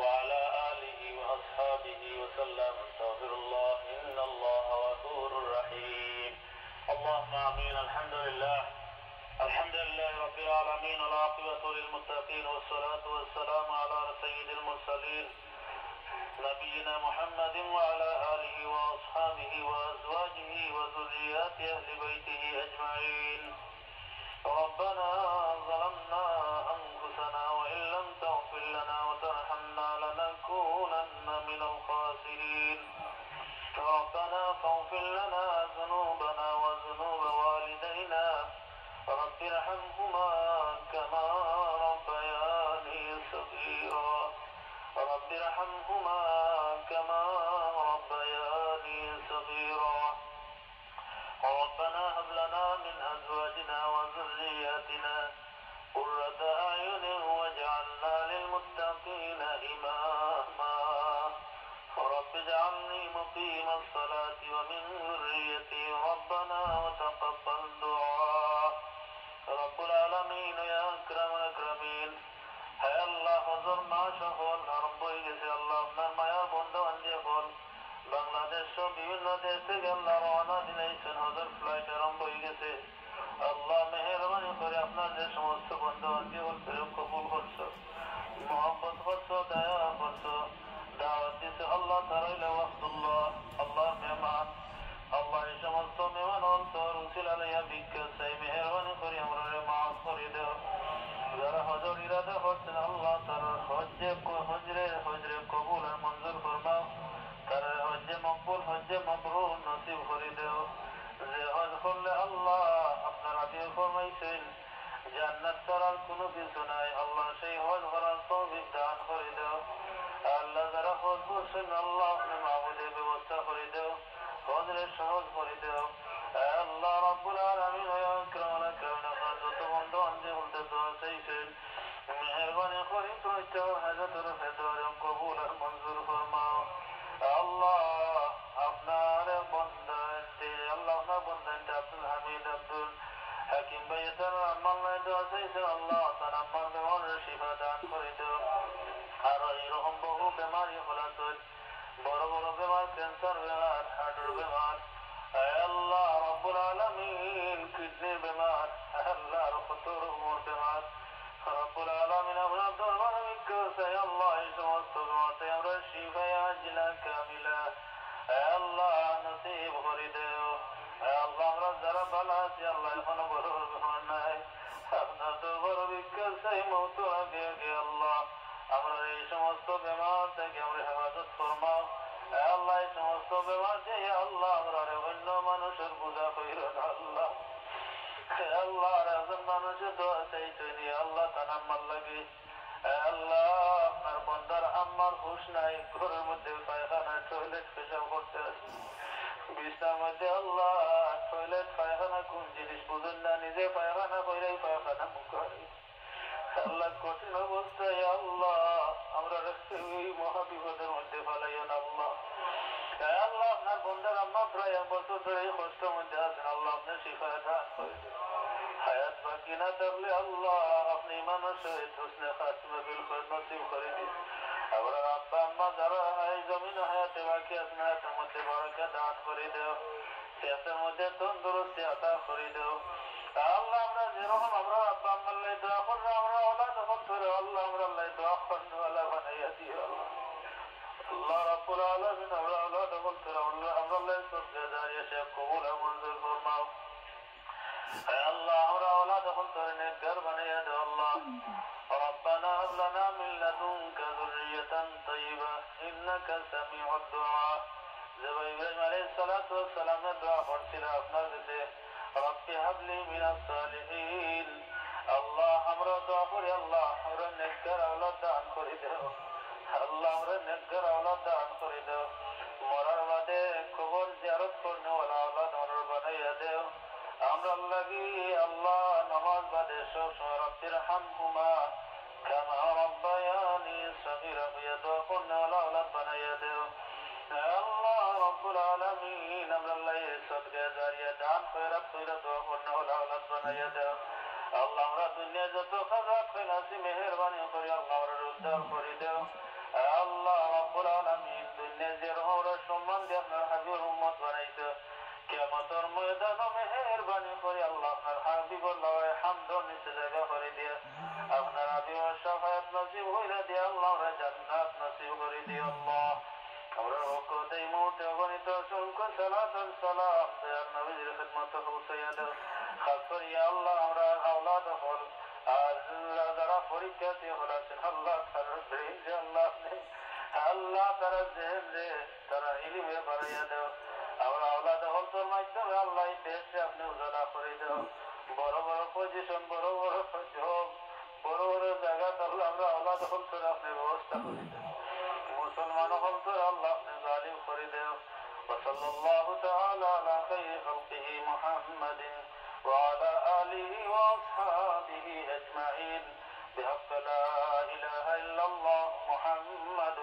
وعلى آله وأصحابه وسلم. استغفر الله إن الله غفور رحيم. اللهم آمين. الحمد لله رب العالمين، والعاقبة للمتقين، والصلاة والسلام على سيد المرسلين نبينا محمد وعلى آله وأصحابه وأزواجه وذريات أهل بيته أجمعين. ربنا ظلمنا أنفسنا وإن لم تغفر لنا وترحمنا لنكونن من الخاسرين. ربنا فاغفر لنا ذنوبنا وذنوب والدينا رب ارحمهما كما ربياني صغيرا. رب ارحمهما كما ربياني صغيرا. ربنا هب لنا من أزواجنا وذرياتنا قرة أعين واجعلنا للمتقين إماما. رب اجعلني مقيم الصلاة ومن ذريتي ربنا وتقبل دعاء. رب العالمين يا أكرم الأكرمين. হে আল্লাহ, হজর মাস হল আরম্ভ হয়ে গেছে। আল্লাহ আপনার মায়ার বন্ধবান দিয়ে হল বাংলাদেশ সহ বিভিন্ন দেশ থেকে আল্লাহ রওনা দিয়েছেন। হজর ফ্লাইট আরম্ভ হয়ে গেছে। আল্লাহ মেহেরবানি করে আপনার যে সমস্ত বন্ধবানকে বলছে কবুল করছো, মোহাম্মত করছো, দয়া করছো, দাওয়াত দিছে। আল্লাহ তারাইলা ওয়াক্তুল্লাহ, আল্লাহ মেহমান, আল্লাহ এই সমস্ত মেহমান অন্তর উচিল আলাইয়া ভিক্ষা চাই, মেহেরবানি করে আমরা মাফ করে দেও। যারা হজর ইরাদা করছেন আল্লাহ তারা হজরে কবুল আর মঞ্জুর ফরমাও। তারা হজ্জে মকবুল হজ্জে মবরুর নসিব করে দেও। যে হজ করলে আল্লাহ আপনার আদিও ফরমাইছেন জান্নাত ছাড়ার কোনো কিছু নাই। আল্লাহ সেই হজ করার তৌফিক দান করে দেও। আল্লাহ যারা হজ করছেন আল্লাহ আপনি মাহবুদের ব্যবস্থা করে দেও, হজরে সহজ করে দেও। আল্লাহ রাব্বুল আলামিন ওয়া আকরামুল আকরামিন, আপনার যত বন্ধু আনতে বলতে দোয়া চাইছেন মেহেরবানি করে প্রত্যেক হাজাতের ভেতরে কবুল আর মঞ্জুর ফরমাও। আল্লাহ আপনার বন্দাতে আব্দুল হামিদ আব্দুল হাকিম ভাই তার আম্মাল্লাহ দোয়া চাইছেন। আল্লাহ তার আম্মার বেমারের শিফা দান করে দেও। আর এরকম বহু বেমারি হলাচল, বড় বড় বেমার, ক্যান্সার বেমার, হার্টের বেমার, আল্লাহ রাব্বুল আলামিন কিডনির বেমার, আল্লাহ আর কত রকমের বেমার রাব্বুল আলামিন আপনার দরবারে ভিক্ষা চাই। আল্লাহ এই সমস্ত বেমারতে আমরা শিফায়ে আজিলা কামিলা আল্লাহ নসিব করে দেও। আল্লাহ আমরা যারা ভালো আছি আল্লাহ এখনো বড় বেমার নাই, আপনার দরবারে ভিক্ষা চাই মওত আগে আগে আল্লাহ আমরা এই সমস্ত বেমার থেকে আমরা হেফাজত ফরমাও। আল্লাহ এই সমস্ত বেমার দিয়ে আল্লাহ আমরা অন্য মানুষের বোঝা হইল না। আল্লাহ আল্লাহ একজন মানুষের দোয়া চাইছেন আল্লাহ তার আম্মার লাগে। আল্লাহ আপনার বন্দার আম্মার হুশ নাই, ঘরের মধ্যে পায়খানা টয়লেট পেশাব করতে আছে, বিছনার মধ্যে আল্লাহ টয়লেট পায়খানা কোন জিনিস বুঝেন না, নিজে পায়খানা কইরাই পায়খানা মুখ আল্লাহ কঠিন অবস্থায় আল্লাহ আমরা এই মহাবিপদের মধ্যে ফেলাইও না। আল্লাহ আল্লাহ আপনার বন্ধার আম্মা প্রায় 1 বছর ধরে এই কষ্টের মধ্যে আছেন। আল্লাহ আপনার শিফা দান করে দেন। হায়াত বাকি না থাকলে আল্লাহ আপনি ইমানের সহিত হুসনে খাতিমা বিল খৈর নসিব করে দিন। আমরা আব্বা আম্মা যারা এই জমিন হায়াতে বাকি আছেন হায়াতের মধ্যে বারাকা দান করে দেও, সেহাতের মধ্যে তন্দুরস্তি আতা করে দেও। আল্লাহ আমরা যেরকম আমরা আব্বা আম্মার লাই দোয়া করলাম, আমরা ওলাদ হক করে আল্লাহ আমরা লাই দোয়া করনেওয়ালা বানাইয়া দিও। আল্লাহ রাব্বুল আলামিন আমরা ওলাদ হক করে আমরা লাই সবচেয়ে দাঁড়িয়ে সে কবুল আর মঞ্জুর ফরমাও। আল্লাহ আমরা ওলাদ হক করে নেককার বানাইয়া দেও। আল্লাহ ربنا هب لنا من لدنك ذرية طيبة إنك سميع الدعاء। জব ইব্রাহিম আলাইহিস সালাতু ওয়াস সালামের দোয়া করছিল আপনার কাছে, রব্বি হাবলি মিনাস সালিহিন। আল্লাহ আমরা দোয়া করি আল্লাহ আমরা নেককার আওলাদ দান করে দাও। আল্লাহ আমরা নেককার আওলাদ দান করে দাও। মরার বাদে কবর জিয়ারত করনে ওয়ালা আওলাদ আমরা বানাইয়া দেও। আমরা লাগি আল্লাহ নামাজ বাদে সব সময় রব্বি রহমহুমা কামা রব্বায়ানি সগীরা হইয়া দোয়া করনে ওয়ালা আওলাদ বানাইয়া দেও। আল্লাহ রাব্বুল আলামিন আমরা লাই সদকা জারিয়া দান খয়রাত কইরা দোয়া করনে ওয়ালা আওলাদ বানাইয়া দেও। আল্লাহ আমরা দুনিয়া যত খারাপ খাইলাছি মেহেরবানি করে আল্লাহ আমরা উদ্ধার করে দেও। আপনার হাবিবের উম্মত বানাইছে কিয়ামতের ময়দানে মেহেরবানি করে আল্লাহ আপনার হাবিবুর লওয়ায় হামদর নিচে জায়গা করে দিয়ে আপনার হাবিবের শাফায়াত নসিব হইরা দিয়ে আল্লাহ জান্নাত নসিব করে দিয়ে আল্লাহ আমরা রকত এই মুহূর্তে অগণিত অসংখ্য সালাতান সালাম দয়াল নবীর খিদমতে পৌঁছাইয়া দাও খাস করে ইয়া আল্লাহ আমরা আওলাদ হল আর যারা পরীক্ষাতে হল আছেন আল্লাহ তারা ব্রেন যে আল্লাহ আল্লাহ তারা জেহেন রে তারা ইলিমে বাড়াইয়া দাও আমরা আওলাদ হল তোর মাধ্যমে আল্লাহ এই দেশে আপনি উজালা করে দাও বড় বড় পজিশন বড় বড় জব বড় বড় জায়গা আল্লাহ আমরা আওলাদ হল তোর আপনি ব্যবস্থা করে দাও মুসলমান হল তোর আল্লাহ আপনি গালিব করে দাও وصلى الله تعالى على خير خلقه محمد وعلى آله وأصحابه أجمعين بحق لا إله إلا الله محمد